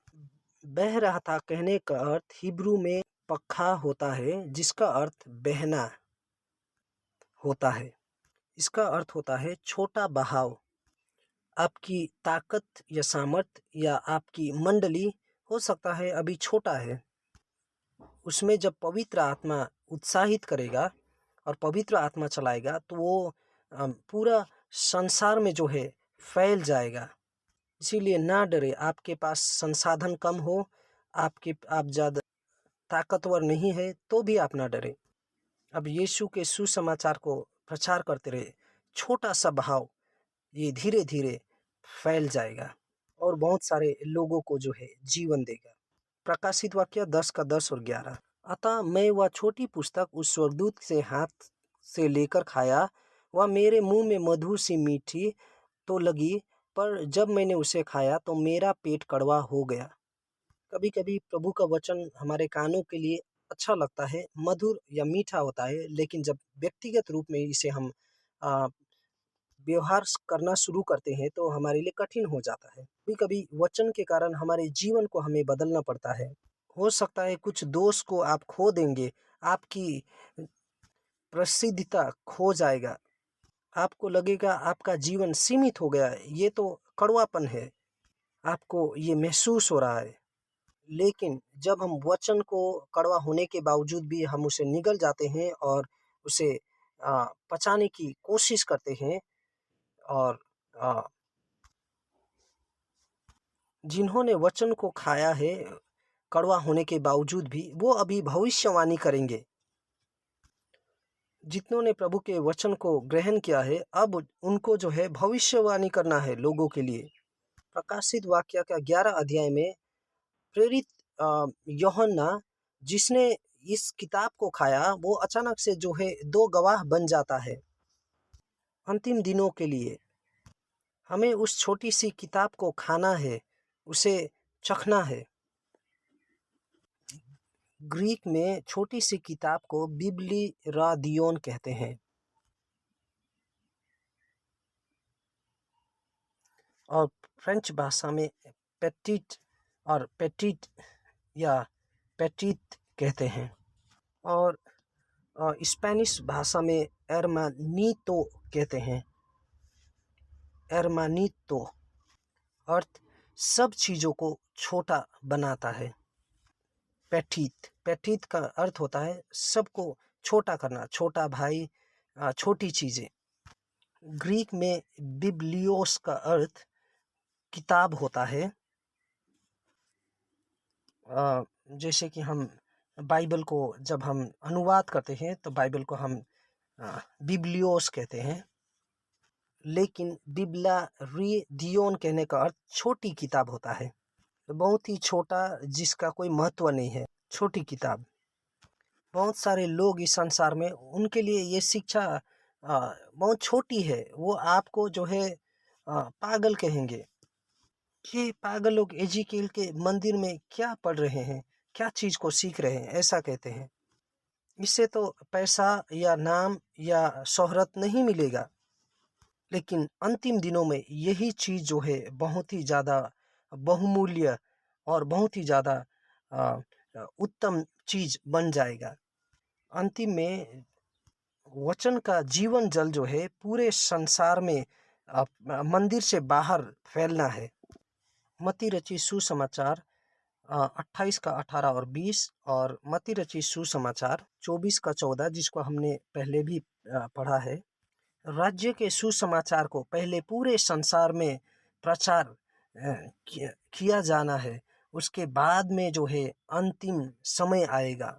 बह रहा था कहने का अर्थ हिब्रू में पक्खा होता है, जिसका अर्थ बहना होता है। इसका अर्थ होता है छोटा बहाव। आपकी ताकत या सामर्थ या आपकी मंडली हो सकता है अभी छोटा है, उसमें जब पवित्र आत्मा उत्साहित करेगा और पवित्र आत्मा चलाएगा तो वो पूरा संसार में जो है फैल जाएगा। इसीलिए ना डरे। आपके पास संसाधन कम हो, आप ज़्यादा ताकतवर नहीं है, तो भी आप ना डरे। अब यीशु के सुसमाचार को प्रचार करते रहे। छोटा सा बहाव ये धीरे धीरे फैल जाएगा और बहुत सारे लोगों को जो है जीवन देगा। प्रकाशित वाक्य 10:10 और 11। अतः मैं वह छोटी पुस्तक उस स्वर्गदूत से हाथ से लेकर खाया। वह मेरे मुंह में मधु सी मीठी तो लगी, पर जब मैंने उसे खाया तो मेरा पेट कड़वा हो गया। कभी कभी प्रभु का वचन हमारे कानों के लिए अच्छा लगता है, मधुर या मीठा होता है, लेकिन जब व्यक्तिगत रूप में इसे हम व्यवहार करना शुरू करते हैं तो हमारे लिए कठिन हो जाता है। कभी कभी वचन के कारण हमारे जीवन को हमें बदलना पड़ता है। हो सकता है कुछ दोस्त को आप खो देंगे, आपकी प्रसिद्धता खो जाएगा, आपको लगेगा आपका जीवन सीमित हो गया है, ये तो कड़वापन है, आपको ये महसूस हो रहा है। लेकिन जब हम वचन को कड़वा होने के बावजूद भी हम उसे निगल जाते हैं और उसे पचाने की कोशिश करते हैं, और जिन्होंने वचन को खाया है कड़वा होने के बावजूद भी, वो अभी भविष्यवाणी करेंगे। जितनों ने प्रभु के वचन को ग्रहण किया है, अब उनको जो है भविष्यवाणी करना है लोगों के लिए। प्रकाशित वाक्य का 11 अध्याय में प्रेरित यूहन्ना, जिसने इस किताब को खाया, वो अचानक से जो है 2 गवाह बन जाता है अंतिम दिनों के लिए। हमें उस छोटी सी किताब को खाना है, उसे चखना है। ग्रीक में छोटी सी किताब को बिब्लियोन कहते हैं, और फ्रेंच भाषा में पेटिट और पेटिट या पेटिट कहते हैं, और स्पेनिश भाषा में एर्मानीतो कहते हैं। एर्मानीतो अर्थ सब चीज़ों को छोटा बनाता है। पैठित का अर्थ होता है सबको छोटा करना, छोटा भाई, छोटी चीज़ें। ग्रीक में बिब्लियोस का अर्थ किताब होता है। जैसे कि हम बाइबल को जब हम अनुवाद करते हैं तो बाइबल को हम बिब्लियोस कहते हैं, लेकिन बिब्लारियोन कहने का अर्थ छोटी किताब होता है, बहुत ही छोटा, जिसका कोई महत्व नहीं है, छोटी किताब। बहुत सारे लोग इस संसार में, उनके लिए ये शिक्षा बहुत छोटी है। वो आपको जो है पागल कहेंगे। ये पागल लोग एजिकेल के मंदिर में क्या पढ़ रहे हैं, क्या चीज़ को सीख रहे हैं, ऐसा कहते हैं। इससे तो पैसा या नाम या शोहरत नहीं मिलेगा, लेकिन अंतिम दिनों में यही चीज़ जो है बहुत ही ज़्यादा बहुमूल्य और बहुत ही ज़्यादा उत्तम चीज़ बन जाएगा। अंतिम में वचन का जीवन जल जो है पूरे संसार में मंदिर से बाहर फैलना है। मत्ती रची सुसमाचार 28 का 18 और 20 और मत्ती रची सुसमाचार 24 का 14, जिसको हमने पहले भी पढ़ा है। राज्य के सुसमाचार को पहले पूरे संसार में प्रचार किया जाना है। उसके बाद में जो है अंतिम समय आएगा,